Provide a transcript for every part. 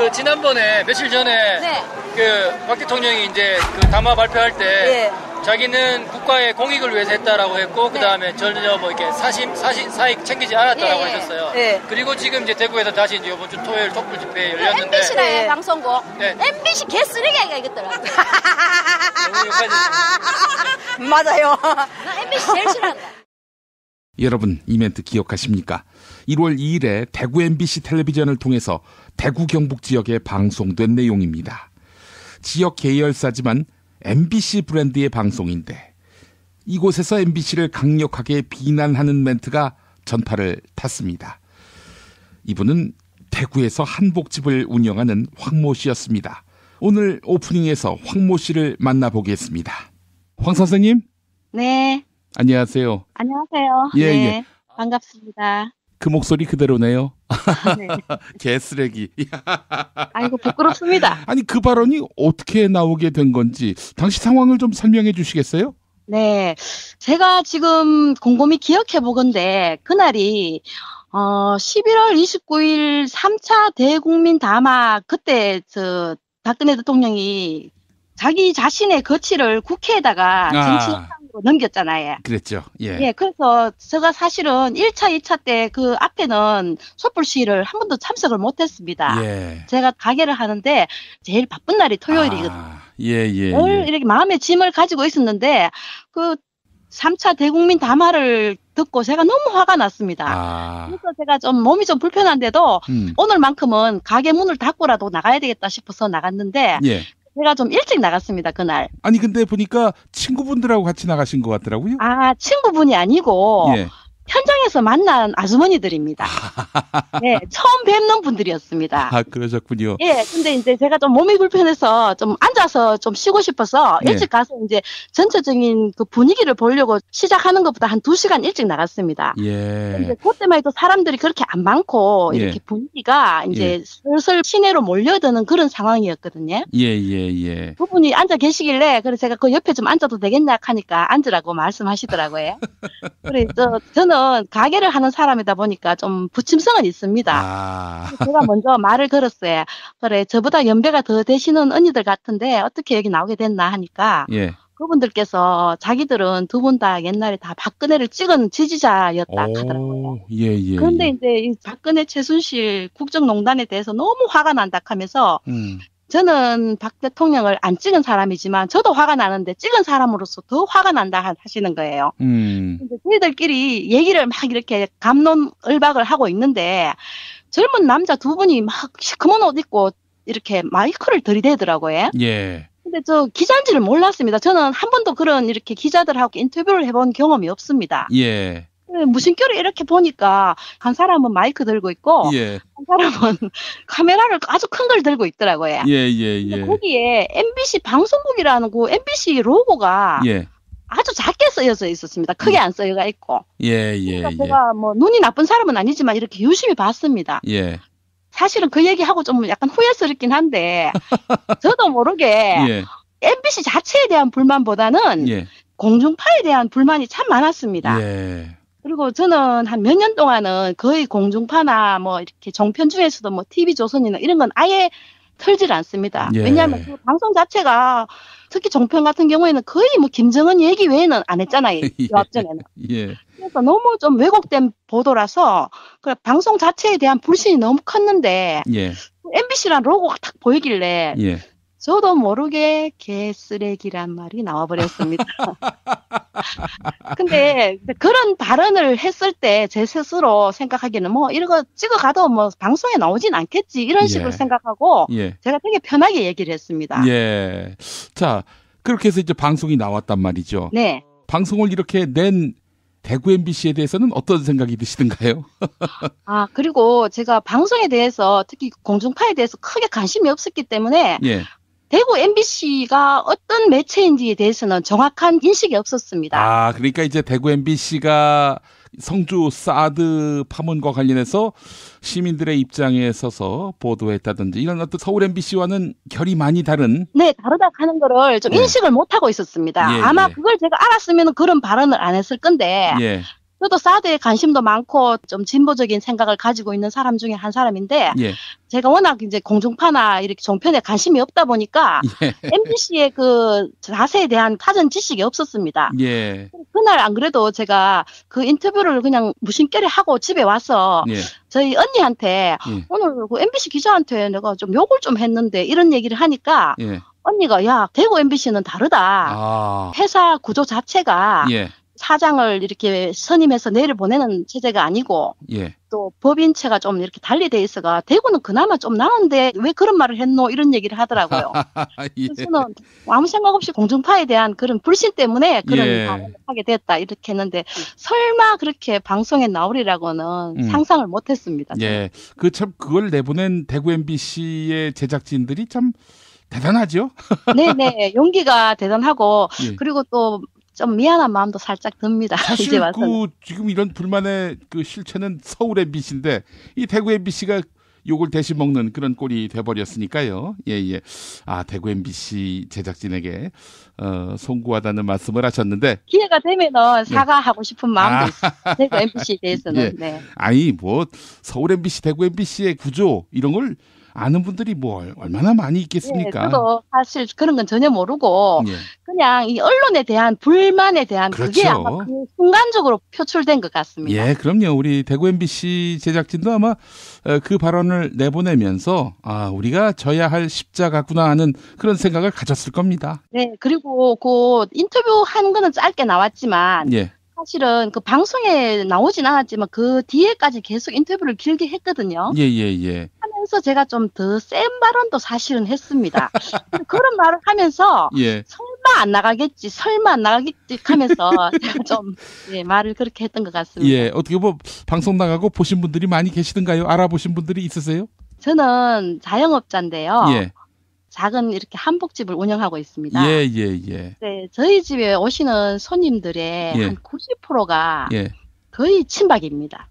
그 지난번에 며칠 전에 네. 그 박 대통령이 이제 그 담화 발표할 때 예. 자기는 국가의 공익을 위해서 했다라고 했고 그 다음에 전혀 뭐 이렇게 사익 챙기지 않았다라고 예. 하셨어요. 예. 그리고 지금 이제 대구에서 다시 이제 이번 주 토요일 촛불 집회 열렸는데. MBC라의 네. 방송국. 네. MBC 개쓰레기가 이겼더라. 너무 욕하지. 맞아요. 나 MBC 제일 싫어한다. 여러분 이 멘트 기억하십니까? 1월 2일에 대구 MBC 텔레비전을 통해서 대구 경북 지역에 방송된 내용입니다. 지역 계열사지만 MBC 브랜드의 방송인데 이곳에서 MBC를 강력하게 비난하는 멘트가 전파를 탔습니다. 이분은 대구에서 한복집을 운영하는 황모 씨였습니다. 오늘 오프닝에서 황모 씨를 만나보겠습니다. 황 선생님? 네. 안녕하세요. 안녕하세요. 예, 네. 예. 반갑습니다. 그 목소리 그대로네요. 네. 개쓰레기. 아이고, 부끄럽습니다. 아니 그 발언이 어떻게 나오게 된 건지 당시 상황을 좀 설명해 주시겠어요? 네. 제가 지금 곰곰이 기억해 보건데, 그날이, 11월 29일 3차 대국민 담화, 그때, 박근혜 대통령이 자기 자신의 거취를 국회에다가 정치협상으로 넘겼잖아요. 그랬죠. 예. 예, 그래서 제가 사실은 1차, 2차 때 그 앞에는 촛불 시위를 한 번도 참석을 못했습니다. 예. 제가 가게를 하는데 제일 바쁜 날이 토요일이거든요. 예. 늘 이렇게 마음의 짐을 가지고 있었는데 그 3차 대국민 담화를 듣고 제가 너무 화가 났습니다. 그래서 제가 좀 몸이 좀 불편한데도 오늘만큼은 가게 문을 닫고라도 나가야 되겠다 싶어서 나갔는데 예. 제가 좀 일찍 나갔습니다, 그날. 아니 근데 보니까 친구분들하고 같이 나가신 것 같더라고요. 아, 친구분이 아니고 예. 현장에서 만난 아주머니들입니다. 네, 처음 뵙는 분들이었습니다. 아, 그러셨군요. 예, 근데 이제 제가 좀 몸이 불편해서 좀 앉아서 좀 쉬고 싶어서 일찍 가서 이제 전체적인 그 분위기를 보려고 시작하는 것보다 한 2시간 일찍 나갔습니다. 예. 근데 그때만 해도 사람들이 그렇게 안 많고 이렇게 분위기가 이제 슬슬 시내로 몰려드는 그런 상황이었거든요. 예. 그분이 앉아 계시길래 그래서 제가 그 옆에 좀 앉아도 되겠냐 하니까 앉으라고 말씀하시더라고요. 그래서 저는 가게를 하는 사람이다 보니까 좀 부침성은 있습니다. 제가 먼저 말을 걸었어요. 그래, 저보다 연배가 더 되시는 언니들 같은데 어떻게 여기 나오게 됐나 하니까 그분들께서 자기들은 두 분 다 옛날에 다 박근혜를 찍은 지지자였다 하더라고요. 예. 그런데 이제 이 박근혜 최순실 국정농단에 대해서 너무 화가 난다 하면서 저는 박 대통령을 안 찍은 사람이지만 저도 화가 나는데 찍은 사람으로서 더 화가 난다 하시는 거예요. 근데 저희들끼리 얘기를 막 이렇게 갑론을박을 하고 있는데 젊은 남자 두 분이 막 시커먼 옷 입고 이렇게 마이크를 들이대더라고요. 예. 근데 저 기자인지를 몰랐습니다. 저는 한 번도 그런 이렇게 기자들하고 인터뷰를 해본 경험이 없습니다. 예. 무심결에 이렇게 보니까 한 사람은 마이크 들고 있고 한 사람은 카메라를 아주 큰 걸 들고 있더라고요. 예. 거기에 MBC 방송국이라는 그 MBC 로고가 아주 작게 쓰여져 있었습니다. 크게 안 쓰여가 있고. 그러니까 제가 뭐 눈이 나쁜 사람은 아니지만 이렇게 유심히 봤습니다. 사실은 그 얘기하고 좀 약간 후회스럽긴 한데 저도 모르게 MBC 자체에 대한 불만보다는 공중파에 대한 불만이 참 많았습니다. 그리고 저는 한 몇 년 동안은 거의 공중파나 뭐 이렇게 종편 중에서도 뭐 TV조선이나 이런 건 아예 틀질 않습니다. 왜냐하면 그 방송 자체가 특히 종편 같은 경우에는 거의 뭐 김정은 얘기 외에는 안 했잖아요. 그 앞전에는. 그래서 너무 좀 왜곡된 보도라서 그 방송 자체에 대한 불신이 너무 컸는데 MBC란 로고가 딱 보이길래 저도 모르게 개쓰레기란 말이 나와버렸습니다. 근데 그런 발언을 했을 때 제 스스로 생각하기에는 뭐 이런 거 찍어가도 뭐 방송에 나오진 않겠지 이런 식으로 생각하고 제가 되게 편하게 얘기를 했습니다. 자, 그렇게 해서 이제 방송이 나왔단 말이죠. 네. 방송을 이렇게 낸 대구 MBC에 대해서는 어떤 생각이 드시던가요? 아, 그리고 제가 방송에 대해서 특히 공중파에 대해서 크게 관심이 없었기 때문에 대구 MBC가 어떤 매체인지에 대해서는 정확한 인식이 없었습니다. 아, 그러니까 이제 대구 MBC가 성주 사드 파문과 관련해서 시민들의 입장에 서서 보도했다든지 이런 어떤 서울 MBC와는 결이 많이 다른. 네, 다르다 하는 거를 좀 인식을 못하고 있었습니다. 아마 그걸 제가 알았으면 그런 발언을 안 했을 건데 저도 사드에 관심도 많고 좀 진보적인 생각을 가지고 있는 사람 중에 한 사람인데 예. 제가 워낙 이제 공중파나 이렇게 종편에 관심이 없다 보니까 예. MBC의 그 자세에 대한 사전 지식이 없었습니다. 예. 그날 안 그래도 제가 그 인터뷰를 그냥 무심결에 하고 집에 와서 예. 저희 언니한테 예. 오늘 그 MBC 기자한테 내가 좀 욕을 좀 했는데 이런 얘기를 하니까 예. 언니가 야 대구 MBC는 다르다. 회사 구조 자체가 예. 사장을 이렇게 선임해서 내려보내는 체제가 아니고 예. 또 법인체가 좀 이렇게 달리 돼 있어가 대구는 그나마 좀 나은데 왜 그런 말을 했노 이런 얘기를 하더라고요. 예. 그래서 저는 아무 생각 없이 공중파에 대한 그런 불신 때문에 그런 예. 발언을 하게 됐다 이렇게 했는데 설마 그렇게 방송에 나오리라고는 상상을 못했습니다. 예, 그 참 그걸 내보낸 대구 MBC의 제작진들이 참 대단하죠. 네네 용기가 대단하고 예. 그리고 또 좀 미안한 마음도 살짝 듭니다. 사실 이제 와서 지금 이런 불만의 그 실체는 서울 MBC인데 이 대구 MBC가 욕을 대신 먹는 그런 꼴이 돼버렸으니까요. 예. 아, 대구 MBC 제작진에게 송구하다는 말씀을 하셨는데 기회가 되면은 사과하고 싶은 마음도 있어요. 대구 MBC에 대해서는. 예. 네. 아니 뭐 서울 MBC, 대구 MBC의 구조 이런 걸 아는 분들이 뭐 얼마나 많이 있겠습니까? 네, 저도 사실 그런 건 전혀 모르고 예. 그냥 이 언론에 대한 불만에 대한 그렇죠. 그게 아마 그 순간적으로 표출된 것 같습니다. 예, 그럼요. 우리 대구 MBC 제작진도 아마 그 발언을 내보내면서 아, 우리가 져야 할 십자가구나 하는 그런 생각을 가졌을 겁니다. 네, 그리고 그 인터뷰 한 거는 짧게 나왔지만 예. 사실은 그 방송에 나오진 않았지만 그 뒤에까지 계속 인터뷰를 길게 했거든요. 예. 하면서 제가 좀 더 센 발언도 사실은 했습니다. 그런 말을 하면서 예. 설마 안 나가겠지 하면서 제가 좀 말을 그렇게 했던 것 같습니다. 예, 어떻게 뭐 방송 나가고 보신 분들이 많이 계시던가요? 알아보신 분들이 있으세요? 저는 자영업자인데요. 예. 작은 이렇게 한복집을 운영하고 있습니다. 예. 네, 저희 집에 오시는 손님들의 예. 한 90%가 예. 거의 친박입니다.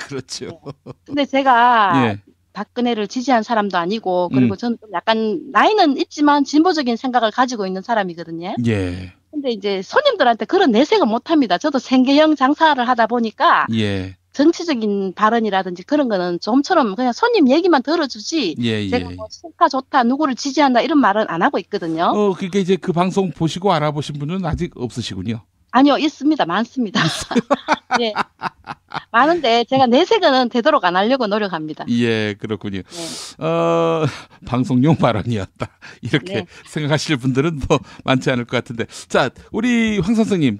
그렇죠. 네. 근데 제가 예. 박근혜를 지지한 사람도 아니고 그리고 저는 좀 약간 나이는 있지만 진보적인 생각을 가지고 있는 사람이거든요. 예. 근데 이제 손님들한테 그런 내색을 못 합니다. 저도 생계형 장사를 하다 보니까 예. 정치적인 발언이라든지 그런 거는 좀처럼 그냥 손님 얘기만 들어주지 제가 뭐 싫다 좋다 누구를 지지한다 이런 말은 안 하고 있거든요. 그러니까 이제 그 방송 보시고 알아보신 분은 아직 없으시군요. 아니요, 있습니다. 많습니다. 네. 많은데 제가 내색은 되도록 안 하려고 노력합니다. 예, 그렇군요. 네. 방송용 발언이었다. 이렇게 네. 생각하실 분들은 뭐 많지 않을 것 같은데. 자, 우리 황 선생님,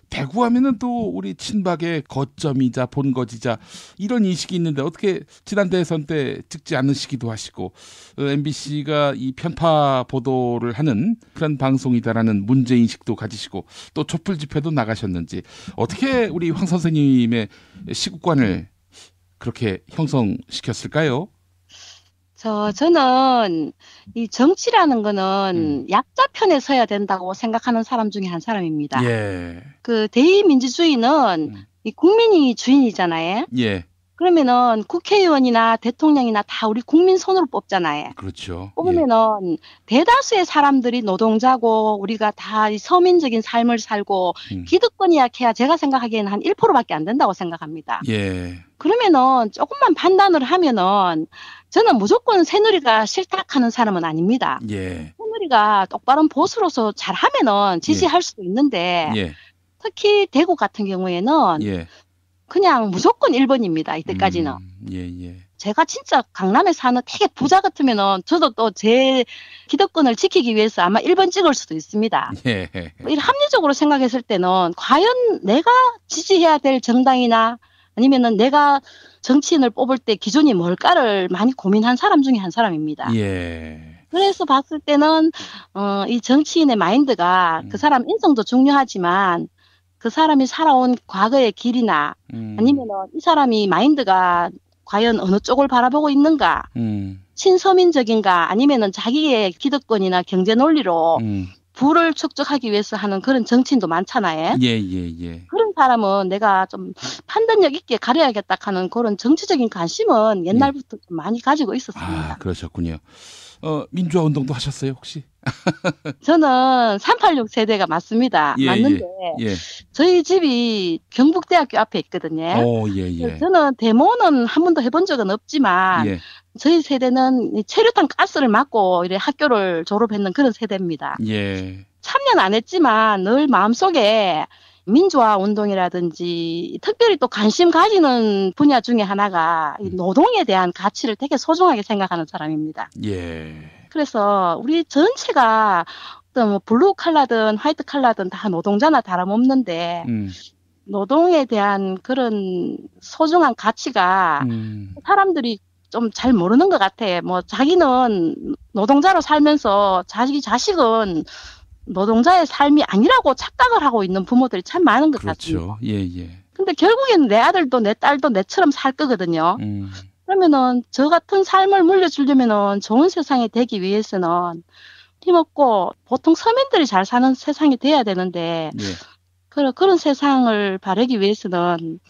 대구 하면은 또 우리 친박의 거점이자 본거지자 이런 인식이 있는데 어떻게 지난 대선 때 찍지 않으시기도 하시고 MBC가 이 편파 보도를 하는 그런 방송이다라는 문제인식도 가지시고 또 촛불 집회도 나가셨는지 어떻게 우리 황 선생님의 시국관을 그렇게 형성시켰을까요? 저는 이 정치라는 거는 약자 편에 서야 된다고 생각하는 사람 중에 한 사람입니다. 예. 그 대의민주주의는 이 국민이 주인이잖아요. 예. 그러면은 국회의원이나 대통령이나 다 우리 국민 손으로 뽑잖아요. 그렇죠. 뽑으면은 대다수의 사람들이 노동자고 우리가 다 이 서민적인 삶을 살고 기득권이 약해야 제가 생각하기에는 한 1%밖에 안 된다고 생각합니다. 예. 그러면은 조금만 판단을 하면은 저는 무조건 새누리가 싫다하는 사람은 아닙니다. 예. 새누리가 똑바른 보수로서 잘하면은 지지할 수도 있는데 예. 특히 대구 같은 경우에는 예. 그냥 무조건 1번입니다. 이때까지는. 예. 제가 진짜 강남에 사는 되게 부자 같으면은 저도 또 제 기득권을 지키기 위해서 아마 1번 찍을 수도 있습니다. 예. 합리적으로 생각했을 때는 과연 내가 지지해야 될 정당이나 아니면은 내가 정치인을 뽑을 때 기준이 뭘까를 많이 고민한 사람 중에 한 사람입니다. 예. 그래서 봤을 때는 이 정치인의 마인드가 그 사람 인성도 중요하지만 그 사람이 살아온 과거의 길이나 아니면은 이 사람이 마인드가 과연 어느 쪽을 바라보고 있는가, 친서민적인가 아니면은 자기의 기득권이나 경제 논리로 부를 축적하기 위해서 하는 그런 정치인도 많잖아요. 예. 그런 사람은 내가 좀 판단력 있게 가려야겠다 하는 그런 정치적인 관심은 옛날부터 좀 많이 가지고 있었습니다. 아, 그러셨군요. 민주화 운동도 하셨어요, 혹시? 저는 386 세대가 맞습니다. 예, 맞는데 예. 저희 집이 경북대학교 앞에 있거든요. 예. 저는 데모는 한 번도 해본 적은 없지만 예. 저희 세대는 체류탄 가스를 맞고 이래 학교를 졸업했는 그런 세대입니다. 예. 참여는 안 했지만 늘 마음속에 민주화 운동이라든지 특별히 또 관심 가지는 분야 중에 하나가 이 노동에 대한 가치를 되게 소중하게 생각하는 사람입니다. 예. 그래서 우리 전체가 어떤 뭐 블루 칼라든 화이트 칼라든 다 노동자나 다름없는데 노동에 대한 그런 소중한 가치가 사람들이 좀 잘 모르는 것 같아. 뭐 자기는 노동자로 살면서 자기 자식은 노동자의 삶이 아니라고 착각을 하고 있는 부모들이 참 많은 것 같습니다. 그렇죠. 예. 근데 결국에는 내 아들도 내 딸도 내처럼 살 거거든요. 그러면은 저 같은 삶을 물려주려면은 좋은 세상이 되기 위해서는 힘없고 보통 서민들이 잘 사는 세상이 돼야 되는데 그런 세상을 바라기 위해서는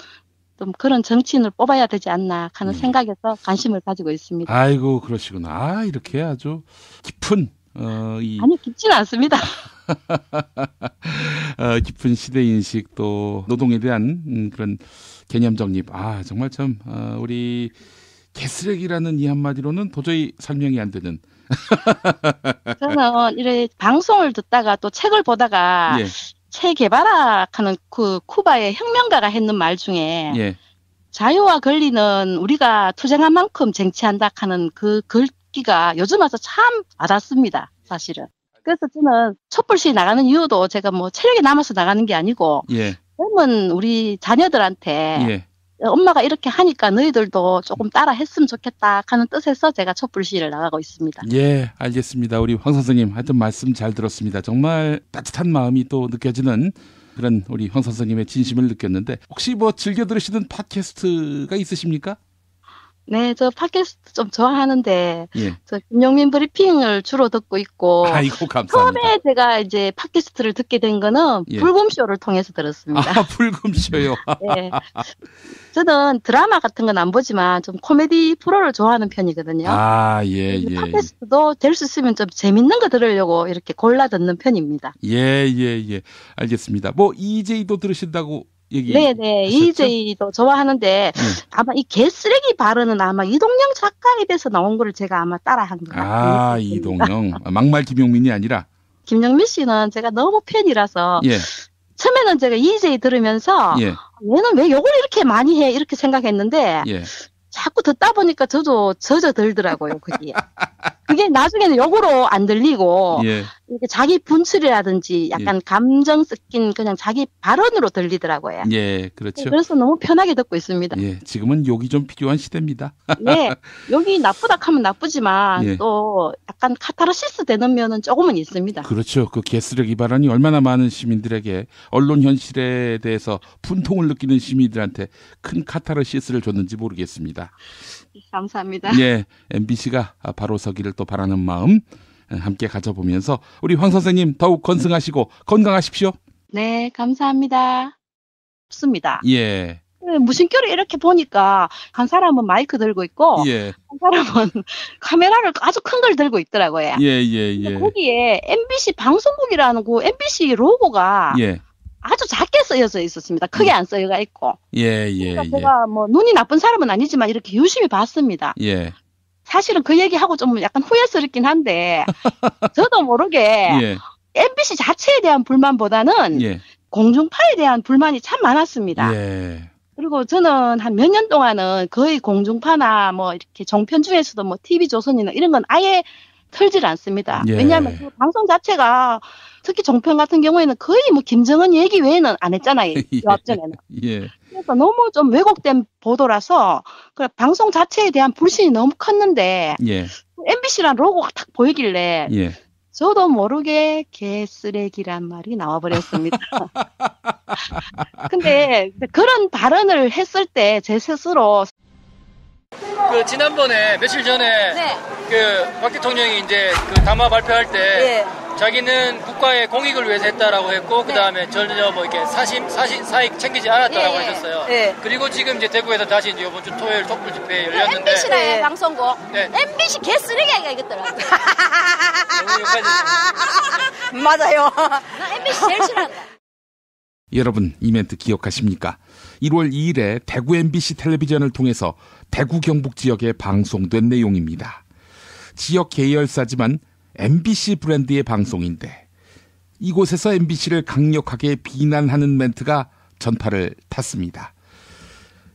좀 그런 정치인을 뽑아야 되지 않나 하는 생각에서 관심을 가지고 있습니다. 아이고 그러시구나. 이렇게 아주 깊은 아니 깊지는 않습니다. 깊은 시대 인식 또 노동에 대한 그런 개념 정립. 정말 참 우리 개쓰레기라는 이 한마디로는 도저히 설명이 안 되는. 저는 이래 방송을 듣다가 또 책을 보다가 체 게바라하는 그 쿠바의 혁명가가 했는 말 중에 자유와 권리는 우리가 투쟁한 만큼 쟁취한다 하는 그 글귀가 요즘 와서 참 와닿습니다. 사실은. 그래서 저는 촛불 시위 나가는 이유도 제가 뭐 체력이 남아서 나가는 게 아니고 젊은 우리 자녀들한테 엄마가 이렇게 하니까 너희들도 조금 따라 했으면 좋겠다 하는 뜻에서 제가 촛불 시위를 나가고 있습니다. 예, 알겠습니다. 우리 황 선생님 하여튼 말씀 잘 들었습니다. 정말 따뜻한 마음이 또 느껴지는 그런 우리 황 선생님의 진심을 느꼈는데 혹시 뭐 즐겨 들으시는 팟캐스트가 있으십니까? 네, 저 팟캐스트 좀 좋아하는데 저 김용민 브리핑을 주로 듣고 있고 아이고 감사합니다. 처음에 제가 이제 팟캐스트를 듣게 된 거는 불금쇼를 통해서 들었습니다. 불금쇼요? 네. 저는 드라마 같은 건 안 보지만 좀 코미디 프로를 좋아하는 편이거든요. 팟캐스트도 될 수 있으면 좀 재밌는 거 들으려고 이렇게 골라 듣는 편입니다. 예. 알겠습니다. 뭐 EJ도 들으신다고 네네. EJ도 좋아하는데 아마 이 개쓰레기 발언은 아마 이동영 작가 입에서 나온 거를 제가 아마 따라한 것 같아요. 이동영. 막말 김용민이 아니라? 김용민 씨는 제가 너무 팬이라서 처음에는 제가 EJ 들으면서 얘는 왜 욕을 이렇게 많이 해 이렇게 생각했는데 자꾸 듣다 보니까 저도 젖어들더라고요. 그게 나중에는 욕으로 안 들리고 자기 분출이라든지 약간 감정 섞인 그냥 자기 발언으로 들리더라고요. 그렇죠. 그래서 너무 편하게 듣고 있습니다. 지금은 욕이 좀 필요한 시대입니다. 욕이 나쁘다 하면 나쁘지만 또 약간 카타르시스 되는 면은 조금은 있습니다. 그렇죠. 그 개쓰레기 발언이 얼마나 많은 시민들에게 언론 현실에 대해서 분통을 느끼는 시민들한테 큰 카타르시스를 줬는지 모르겠습니다. 감사합니다. MBC가 바로 서기를 또 바라는 마음 함께 가져보면서 우리 황 선생님 더욱 건승하시고 건강하십시오. 네, 감사합니다. 없습니다. 예. 무심결에 이렇게 보니까 한 사람은 마이크 들고 있고 예. 한 사람은 카메라를 아주 큰 걸 들고 있더라고요. 예. 거기에 MBC 방송국이라는 그 MBC 로고가 예. 아주 작게 쓰여져 있었습니다. 크게 안 쓰여가 있고. 예. 제가 뭐 눈이 나쁜 사람은 아니지만 이렇게 유심히 봤습니다. 예. 사실은 그 얘기하고 좀 약간 후회스럽긴 한데 저도 모르게 MBC 자체에 대한 불만보다는 공중파에 대한 불만이 참 많았습니다. 그리고 저는 한 몇 년 동안은 거의 공중파나 뭐 이렇게 종편 중에서도 뭐 TV조선이나 이런 건 아예 틀질 않습니다. 왜냐하면 그 방송 자체가 특히 종편 같은 경우에는 거의 뭐 김정은 얘기 외에는 안 했잖아요. 이 앞전에는. 그래서 너무 좀 왜곡된 보도라서 그 방송 자체에 대한 불신이 너무 컸는데 MBC란 로고가 딱 보이길래 저도 모르게 개쓰레기란 말이 나와버렸습니다. 근데 그런 발언을 했을 때 제 스스로 그 지난번에 며칠 전에 그 박 대통령이 이제 그 담화 발표할 때 자기는 국가의 공익을 위해서 했다라고 했고 네. 그다음에 전혀 뭐 이렇게 사익 챙기지 않았다라고 예. 하셨어요. 예. 그리고 지금 이제 대구에서 다시 이제 이번 주 토요일 촛불 집회 열렸는데 MBC네 방송국. 네. MBC 개쓰레기가 이것더라. 맞아요. 나 MBC 제일 싫어한다. 여러분 이 멘트 기억하십니까? 1월 2일에 대구 MBC 텔레비전을 통해서 대구 경북 지역에 방송된 내용입니다. 지역 계열사지만 MBC 브랜드의 방송인데 이곳에서 MBC를 강력하게 비난하는 멘트가 전파를 탔습니다.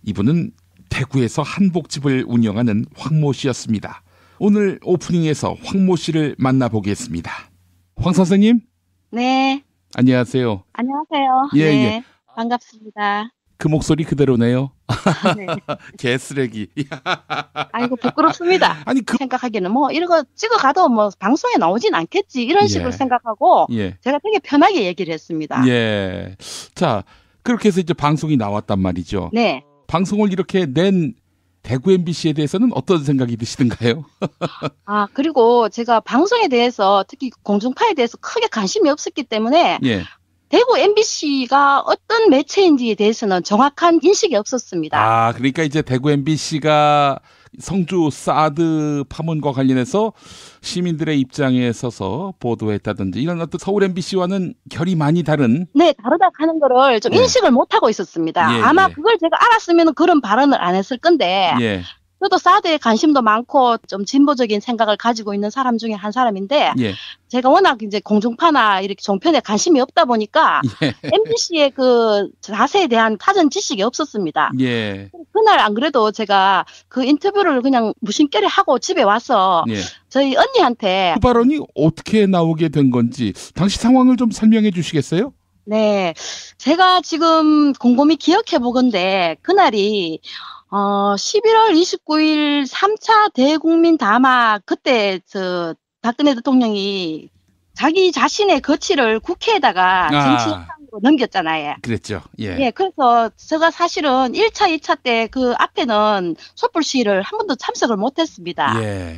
이분은 대구에서 한복집을 운영하는 황모 씨였습니다. 오늘 오프닝에서 황모 씨를 만나보겠습니다. 황 선생님? 네. 안녕하세요. 안녕하세요. 예, 네. 예. 반갑습니다. 그 목소리 그대로네요. 네. 개쓰레기. 아이고 부끄럽습니다. 아니 생각하기에는 뭐 이런 거 찍어가도 뭐 방송에 나오진 않겠지 이런 식으로 생각하고 제가 되게 편하게 얘기를 했습니다. 예. 자 그렇게 해서 이제 방송이 나왔단 말이죠. 네. 방송을 이렇게 낸 대구 MBC에 대해서는 어떤 생각이 드시던가요? 아 그리고 제가 방송에 대해서 특히 공중파에 대해서 크게 관심이 없었기 때문에 대구 MBC가 어떤 매체인지에 대해서는 정확한 인식이 없었습니다. 아, 그러니까 이제 대구 MBC가 성주 사드 파문과 관련해서 시민들의 입장에 서서 보도했다든지 이런 어떤 서울 MBC와는 결이 많이 다른. 네, 다르다 하는 거를 좀 인식을 못하고 있었습니다. 아마 그걸 제가 알았으면 그런 발언을 안 했을 건데. 저도 사드에 관심도 많고 좀 진보적인 생각을 가지고 있는 사람 중에 한 사람인데 제가 워낙 이제 공중파나 이렇게 종편에 관심이 없다 보니까 MBC의 그 자세에 대한 사전 지식이 없었습니다. 그날 안 그래도 제가 그 인터뷰를 그냥 무심결에 하고 집에 와서 저희 언니한테 그 발언이 어떻게 나오게 된 건지 당시 상황을 좀 설명해 주시겠어요? 네, 제가 지금 곰곰이 기억해 보건데 그날이 11월 29일 3차 대국민 담화 그때 박근혜 대통령이 자기 자신의 거취를 국회에다가 정치적으로 넘겼잖아요. 그랬죠. 그래서 제가 사실은 1차, 2차 때 그 앞에는 촛불 시위를 한 번도 참석을 못했습니다.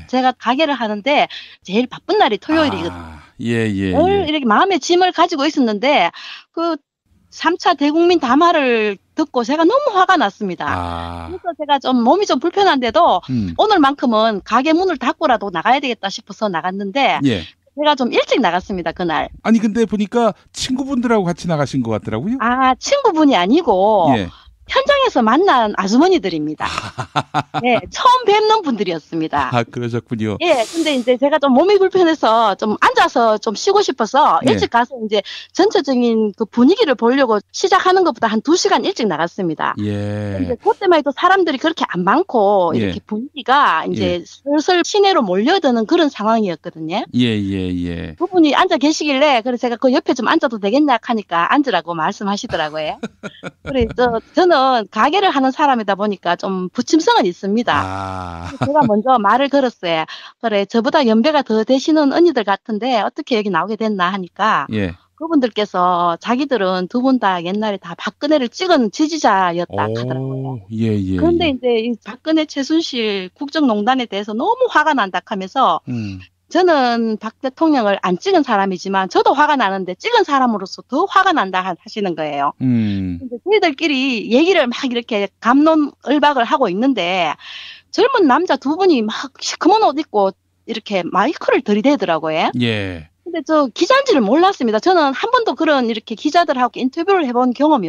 제가 가게를 하는데 제일 바쁜 날이 토요일이거든요. 늘 이렇게 마음의 짐을 가지고 있었는데 그 3차 대국민 담화를 듣고 제가 너무 화가 났습니다. 그래서 제가 좀 몸이 좀 불편한데도 오늘만큼은 가게 문을 닫고라도 나가야 되겠다 싶어서 나갔는데 제가 좀 일찍 나갔습니다, 그날. 아니 근데 보니까 친구분들하고 같이 나가신 것 같더라고요. 아, 친구분이 아니고 현장에서 만난 아주머니들입니다. 네, 처음 뵙는 분들이었습니다. 아, 그러셨군요. 근데 이제 제가 좀 몸이 불편해서 좀 앉아서 좀 쉬고 싶어서 일찍 가서 이제 전체적인 그 분위기를 보려고 시작하는 것보다 한 2시간 일찍 나갔습니다. 근데 그때만 해도 사람들이 그렇게 안 많고 이렇게 분위기가 이제 슬슬 시내로 몰려드는 그런 상황이었거든요. 그분이 앉아 계시길래 그래서 제가 그 옆에 좀 앉아도 되겠냐 하니까 앉으라고 말씀하시더라고요. 그래서 저는 가게를 하는 사람이다 보니까 좀 부침성은 있습니다. 제가 먼저 말을 걸었어요. 그래, 저보다 연배가 더 되시는 언니들 같은데 어떻게 여기 나오게 됐나 하니까 그분들께서 자기들은 두 분 다 옛날에 다 박근혜를 찍은 지지자였다 하더라고요. 그런데 이제 이 박근혜 최순실 국정농단에 대해서 너무 화가 난다 하면서 저는 박 대통령을 안 찍은 사람이지만 저도 화가 나는데 찍은 사람으로서 더 화가 난다 하시는 거예요. 근데 저희들끼리 얘기를 막 이렇게 갑론을박을 하고 있는데 젊은 남자 두 분이 막 시커먼 옷 입고 이렇게 마이크를 들이대더라고요. 근데 저 기자인지를 몰랐습니다. 저는 한 번도 그런 이렇게 기자들하고 인터뷰를 해본 경험이